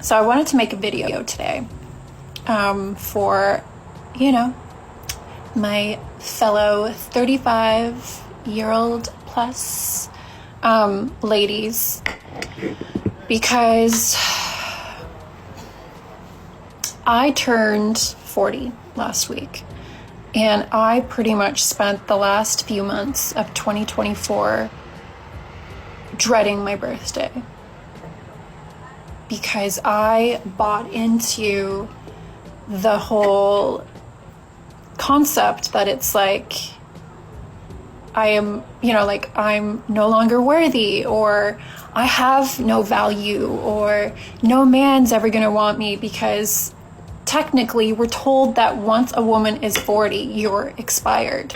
So I wanted to make a video today for, you know, my fellow 35-year-old plus ladies, because I turned 40 last week, and I pretty much spent the last few months of 2024 dreading my birthday, because I bought into the whole concept that it's like I am, you know, like I'm no longer worthy, or I have no value, or no man's ever gonna want me, because technically we're told that once a woman is 40, you're expired.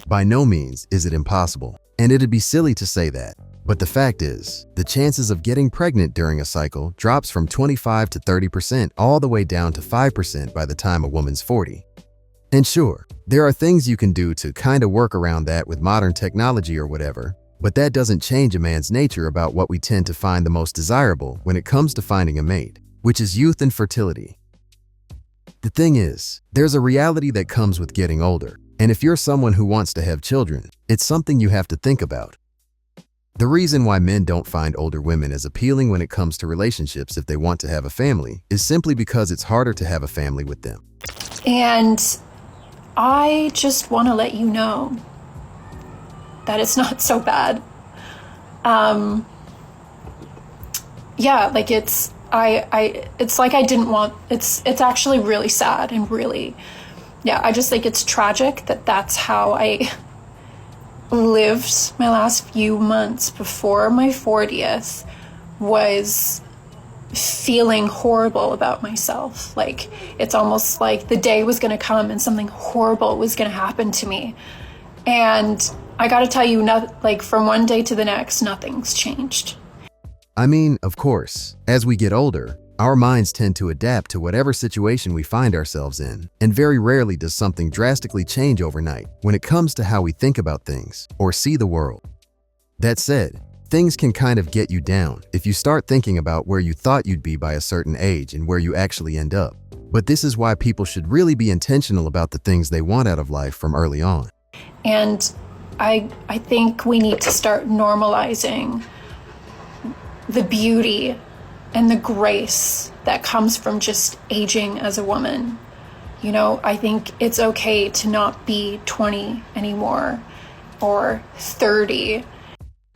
By no means is it impossible, and it'd be silly to say that. But the fact is, the chances of getting pregnant during a cycle drops from 25 to 30% all the way down to 5% by the time a woman's 40. And sure, there are things you can do to kind of work around that with modern technology or whatever, but that doesn't change a man's nature about what we tend to find the most desirable when it comes to finding a mate, which is youth and fertility. The thing is, there's a reality that comes with getting older, and if you're someone who wants to have children, it's something you have to think about. The reason why men don't find older women as appealing when it comes to relationships if they want to have a family is simply because it's harder to have a family with them. And I just want to let you know that it's not so bad. Yeah, like it's like I didn't want, it's actually really sad and really, yeah, I just think it's tragic that that's how I lived my last few months before my 40th, was feeling horrible about myself. Like it's almost like the day was going to come and something horrible was going to happen to me. And I got to tell you, like from one day to the next, nothing's changed. I mean, of course, as we get older, our minds tend to adapt to whatever situation we find ourselves in, and very rarely does something drastically change overnight when it comes to how we think about things or see the world. That said, things can kind of get you down if you start thinking about where you thought you'd be by a certain age and where you actually end up. But this is why people should really be intentional about the things they want out of life from early on. And I think we need to start normalizing the beauty and the grace that comes from just aging as a woman. You know, I think it's okay to not be 20 anymore or 30.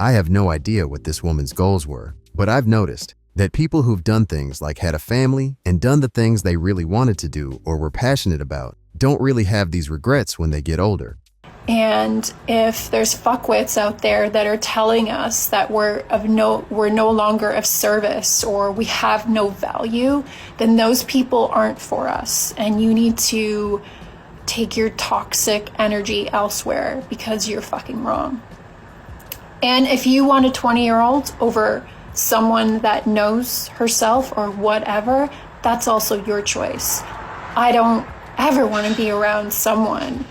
I have no idea what this woman's goals were, but I've noticed that people who've done things like had a family and done the things they really wanted to do or were passionate about don't really have these regrets when they get older. And if there's fuckwits out there that are telling us that we're no longer of service or we have no value, then those people aren't for us. And you need to take your toxic energy elsewhere, because you're fucking wrong. And if you want a 20-year-old over someone that knows herself or whatever, that's also your choice. I don't ever want to be around someone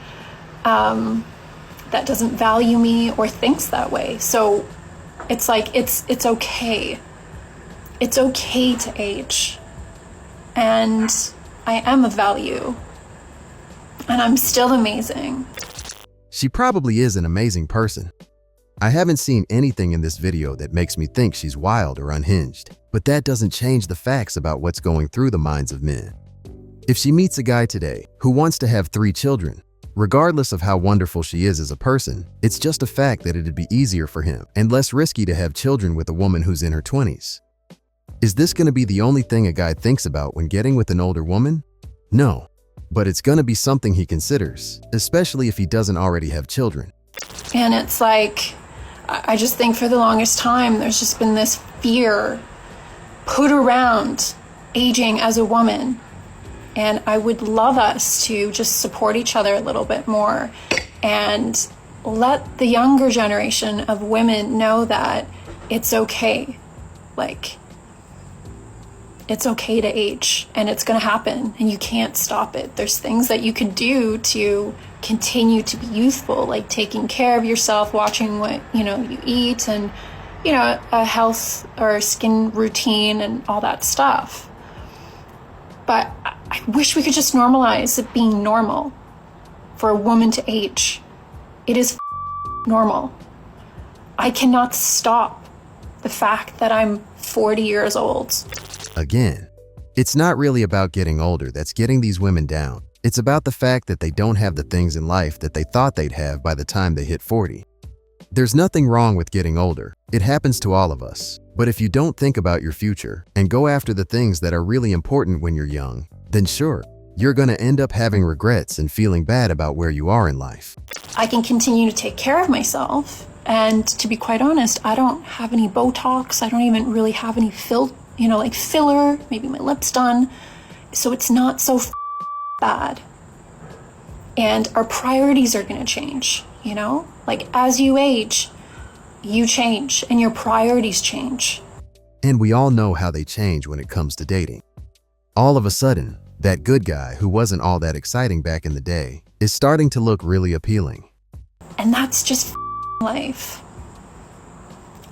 that doesn't value me or thinks that way. So it's like, it's okay. It's okay to age. And I am of value. And I'm still amazing. She probably is an amazing person. I haven't seen anything in this video that makes me think she's wild or unhinged, but that doesn't change the facts about what's going through the minds of men. If she meets a guy today who wants to have 3 children, regardless of how wonderful she is as a person, it's just a fact that it'd be easier for him and less risky to have children with a woman who's in her 20s. Is this going to be the only thing a guy thinks about when getting with an older woman? No, but it's going to be something he considers, especially if he doesn't already have children. And it's like, I just think for the longest time, there's just been this fear put around aging as a woman. And I would love us to just support each other a little bit more and let the younger generation of women know that it's okay. Like, it's okay to age, and it's going to happen, and you can't stop it. There's things that you can do to continue to be youthful, like taking care of yourself, watching what, you eat, and, a health or skin routine and all that stuff. But I wish we could just normalize it being normal for a woman to age. It is normal. I cannot stop the fact that I'm 40 years old. Again, it's not really about getting older that's getting these women down. It's about the fact that they don't have the things in life that they thought they'd have by the time they hit 40. There's nothing wrong with getting older. It happens to all of us. But if you don't think about your future and go after the things that are really important when you're young, then sure, you're going to end up having regrets and feeling bad about where you are in life. I can continue to take care of myself. And to be quite honest, I don't have any Botox. I don't even really have any filler. Maybe my lips done. So it's not so bad. And our priorities are going to change, Like as you age, you change and your priorities change. And we all know how they change when it comes to dating. All of a sudden, that good guy who wasn't all that exciting back in the day is starting to look really appealing. And that's just life.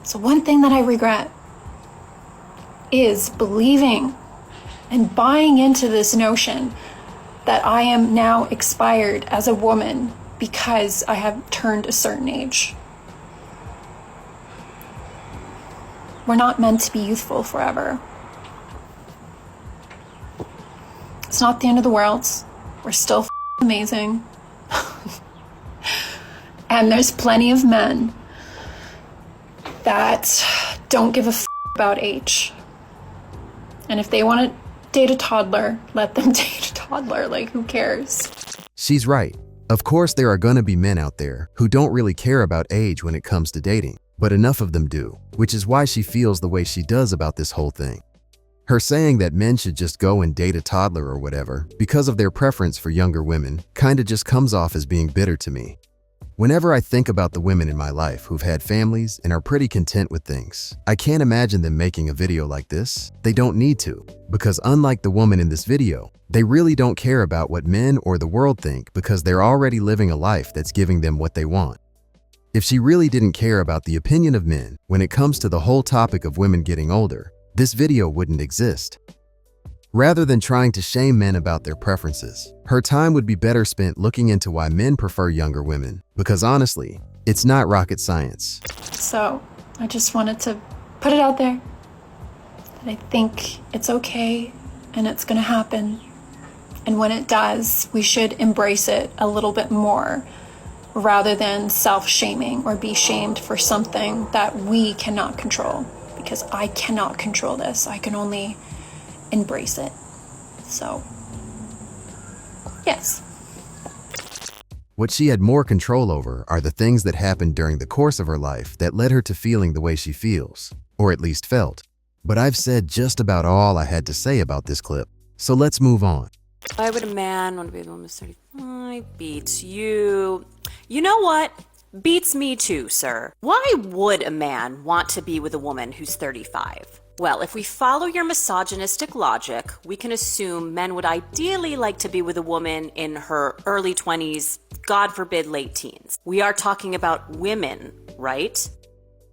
So one thing that I regret is believing and buying into this notion that I am now expired as a woman because I have turned a certain age. We're not meant to be youthful forever. It's not the end of the world. We're still amazing. And there's plenty of men that don't give a about age. And if they want to date a toddler, let them date a toddler. Like, who cares? She's right. Of course, there are going to be men out there who don't really care about age when it comes to dating, but enough of them do, which is why she feels the way she does about this whole thing. Her saying that men should just go and date a toddler or whatever because of their preference for younger women kinda just comes off as being bitter to me. Whenever I think about the women in my life who've had families and are pretty content with things, I can't imagine them making a video like this. They don't need to, because unlike the woman in this video, they really don't care about what men or the world think because they're already living a life that's giving them what they want. If she really didn't care about the opinion of men when it comes to the whole topic of women getting older, this video wouldn't exist. Rather than trying to shame men about their preferences, her time would be better spent looking into why men prefer younger women, because honestly, it's not rocket science. So, I just wanted to put it out there that I think it's okay and it's gonna happen. And when it does, we should embrace it a little bit more rather than self-shaming or be shamed for something that we cannot control. Because I cannot control this. I can only embrace it. So, yes. What she had more control over are the things that happened during the course of her life that led her to feeling the way she feels, or at least felt. But I've said just about all I had to say about this clip, so let's move on. Why would a man want to be with a woman who's 35? Beats you. You know what? Beats me too, sir. Why would a man want to be with a woman who's 35? Well, if we follow your misogynistic logic, we can assume men would ideally like to be with a woman in her early 20s, God forbid late teens. We are talking about women, right?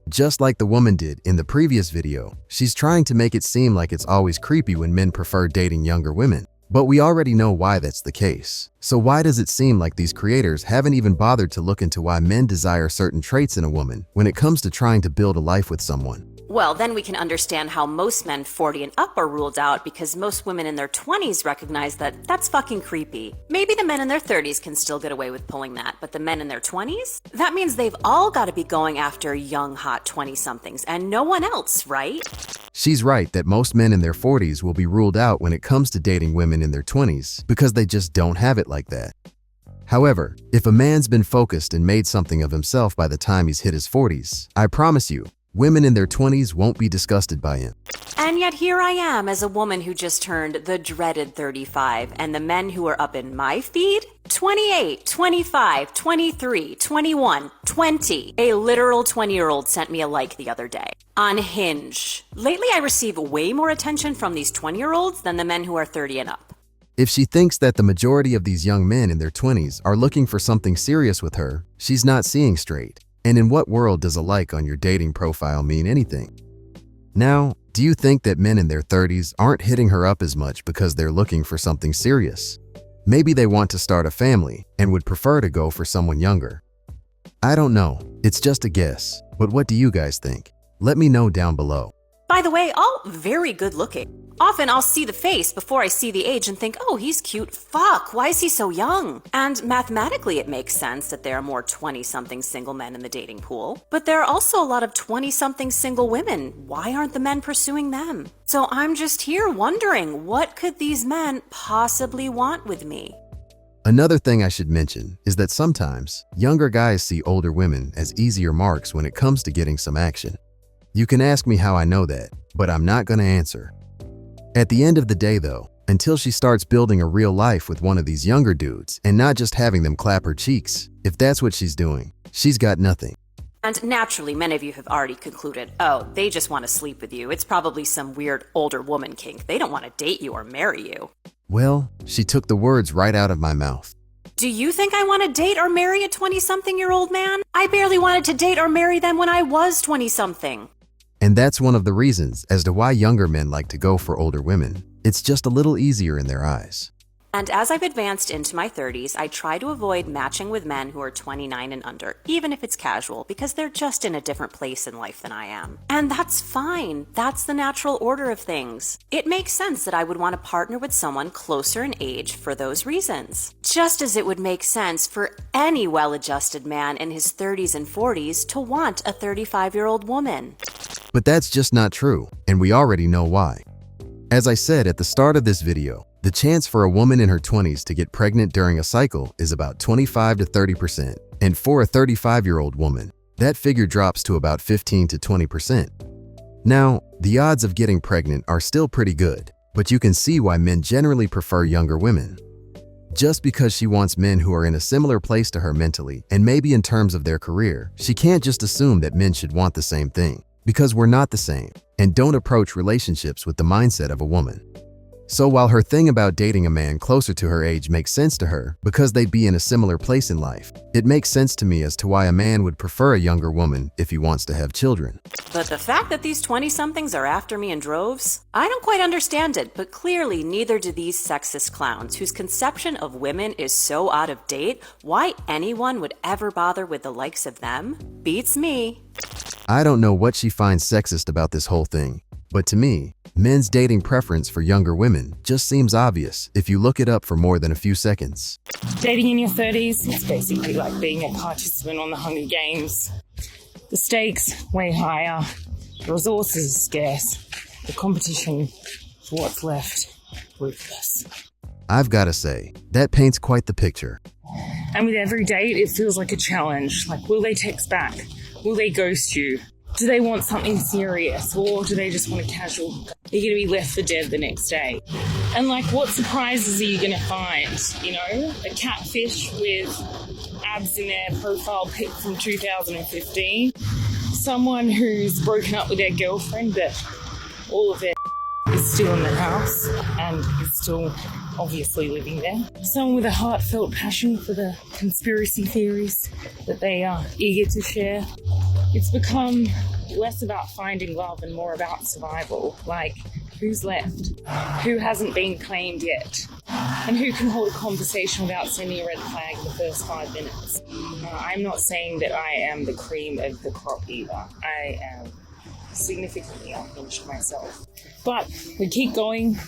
Just like the woman did in the previous video, she's trying to make it seem like it's always creepy when men prefer dating younger women. But we already know why that's the case. So why does it seem like these creators haven't even bothered to look into why men desire certain traits in a woman when it comes to trying to build a life with someone? Well, then we can understand how most men 40 and up are ruled out because most women in their 20s recognize that that's fucking creepy. Maybe the men in their 30s can still get away with pulling that, but the men in their 20s? That means they've all got to be going after young, hot 20-somethings and no one else, right? She's right that most men in their 40s will be ruled out when it comes to dating women in their 20s because they just don't have it like that. However, if a man's been focused and made something of himself by the time he's hit his 40s, I promise you, women in their 20s won't be disgusted by him. And yet here I am as a woman who just turned the dreaded 35, and the men who are up in my feed? 28, 25, 23, 21, 20. A literal 20-year-old sent me a like the other day. On Hinge. Lately I receive way more attention from these 20-year-olds than the men who are 30 and up. If she thinks that the majority of these young men in their 20s are looking for something serious with her, she's not seeing straight. And in what world does a like on your dating profile mean anything? Now, Do you think that men in their 30s aren't hitting her up as much because they're looking for something serious? Maybe they want to start a family and would prefer to go for someone younger. I don't know, it's just a guess, but what do you guys think? Let me know down below. By the way, all very good looking. Often I'll see the face before I see the age and think, oh, he's cute. Fuck, why is he so young? And mathematically, it makes sense that there are more 20-something single men in the dating pool. But there are also a lot of 20-something single women. Why aren't the men pursuing them? So I'm just here wondering, what could these men possibly want with me? Another thing I should mention is that sometimes younger guys see older women as easier marks when it comes to getting some action. You can ask me how I know that, but I'm not going to answer. At the end of the day though, until she starts building a real life with one of these younger dudes and not just having them clap her cheeks, if that's what she's doing, she's got nothing. And naturally, many of you have already concluded, oh, they just want to sleep with you. It's probably some weird older woman kink. They don't want to date you or marry you. Well, she took the words right out of my mouth. Do you think I want to date or marry a 20-something-year-old man? I barely wanted to date or marry them when I was 20-something. And that's one of the reasons as to why younger men like to go for older women. It's just a little easier in their eyes. And as I've advanced into my 30s, I try to avoid matching with men who are 29 and under, even if it's casual, because they're just in a different place in life than I am. And that's fine. That's the natural order of things. It makes sense that I would want to partner with someone closer in age for those reasons. Just as it would make sense for any well-adjusted man in his 30s and 40s to want a 35-year-old woman. But that's just not true, and we already know why. As I said at the start of this video, the chance for a woman in her 20s to get pregnant during a cycle is about 25 to 30%, and for a 35-year-old woman, that figure drops to about 15 to 20%. Now, the odds of getting pregnant are still pretty good, but you can see why men generally prefer younger women. Just because she wants men who are in a similar place to her mentally and maybe in terms of their career, she can't just assume that men should want the same thing, because we're not the same, and don't approach relationships with the mindset of a woman. So while her thing about dating a man closer to her age makes sense to her because they'd be in a similar place in life, it makes sense to me as to why a man would prefer a younger woman if he wants to have children. But the fact that these 20-somethings are after me in droves, I don't quite understand it, but clearly neither do these sexist clowns whose conception of women is so out of date. Why anyone would ever bother with the likes of them beats me. I don't know what she finds sexist about this whole thing, but to me, men's dating preference for younger women just seems obvious if you look it up for more than a few seconds. Dating in your 30s, it's basically like being a participant on the Hunger Games. The stakes way higher, the resources are scarce, the competition for what's left ruthless. I've got to say, that paints quite the picture. And with every date, it feels like a challenge. Like, will they text back? Will they ghost you? Do they want something serious, or do they just want a casual? Are you going to be left for dead the next day? And like, what surprises are you going to find? You know, a catfish with abs in their profile pic from 2015. Someone who's broken up with their girlfriend, but all of their is still in the house and is still obviously living there. Someone with a heartfelt passion for the conspiracy theories that they are eager to share. It's become less about finding love and more about survival. Like, who's left? Who hasn't been claimed yet? And who can hold a conversation without sending a red flag in the first 5 minutes? I'm not saying that I am the cream of the crop either. I am significantly unhinged myself. But we keep going.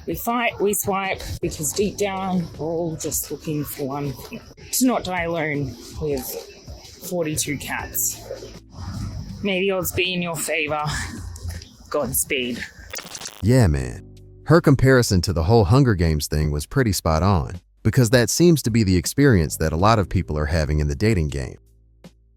We fight, we swipe, because deep down, we're all just looking for one thing. To not die alone with 42 cats. May the odds be in your favor. Godspeed. Yeah, man. Her comparison to the whole Hunger Games thing was pretty spot on, because that seems to be the experience that a lot of people are having in the dating game.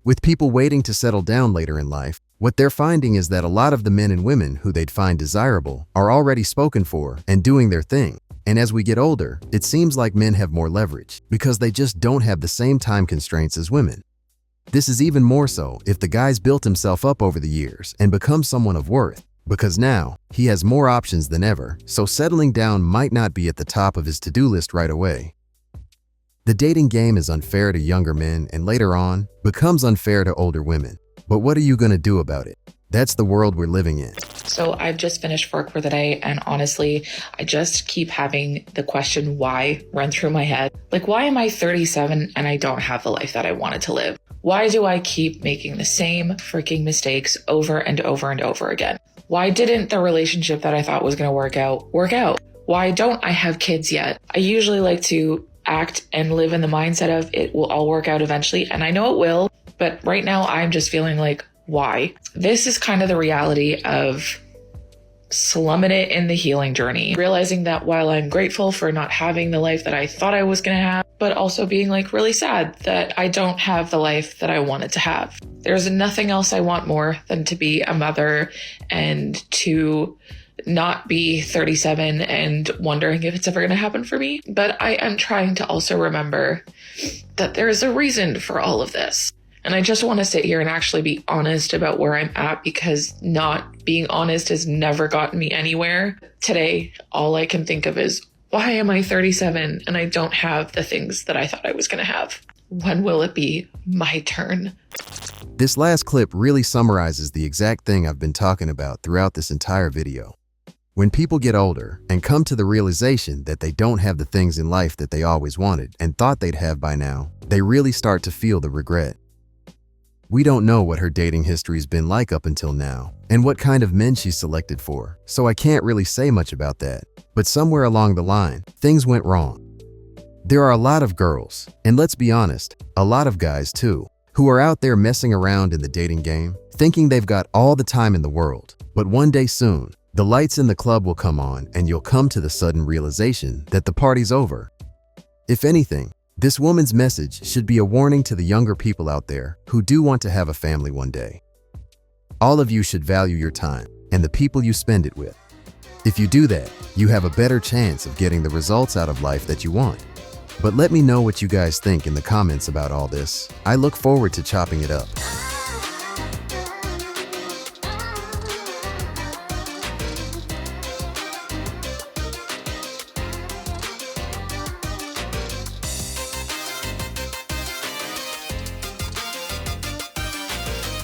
With people waiting to settle down later in life, what they're finding is that a lot of the men and women who they'd find desirable are already spoken for and doing their thing. And as we get older, it seems like men have more leverage because they just don't have the same time constraints as women. This is even more so if the guy's built himself up over the years and become someone of worth, because now he has more options than ever, so settling down might not be at the top of his to-do list right away. The dating game is unfair to younger men and later on becomes unfair to older women. But what are you going to do about it? That's the world we're living in. So I've just finished work for the day, and honestly, I just keep having the question why run through my head. Like, why am I 37 and I don't have the life that I wanted to live? Why do I keep making the same freaking mistakes over and over and over again? Why didn't the relationship that I thought was going to work out? Why don't I have kids yet? I usually like to act and live in the mindset of it will all work out eventually, and I know it will, but right now I'm just feeling like, why? This is kind of the reality of slumming it in the healing journey, realizing that while I'm grateful for not having the life that I thought I was going to have, but also being like really sad that I don't have the life that I wanted to have. There's nothing else I want more than to be a mother and to not be 37 and wondering if it's ever going to happen for me. But I am trying to also remember that there is a reason for all of this. And I just want to sit here and actually be honest about where I'm at, because not being honest has never gotten me anywhere. Today, all I can think of is, why am I 37 and I don't have the things that I thought I was going to have? When will it be my turn? This last clip really summarizes the exact thing I've been talking about throughout this entire video. When people get older and come to the realization that they don't have the things in life that they always wanted and thought they'd have by now, they really start to feel the regret. We don't know what her dating history's been like up until now and what kind of men she's selected for, so I can't really say much about that. But somewhere along the line, things went wrong. There are a lot of girls, and let's be honest, a lot of guys too, who are out there messing around in the dating game, thinking they've got all the time in the world. But one day soon, the lights in the club will come on and you'll come to the sudden realization that the party's over. If anything, this woman's message should be a warning to the younger people out there who do want to have a family one day. All of you should value your time and the people you spend it with. If you do that, you have a better chance of getting the results out of life that you want. But let me know what you guys think in the comments about all this. I look forward to chopping it up.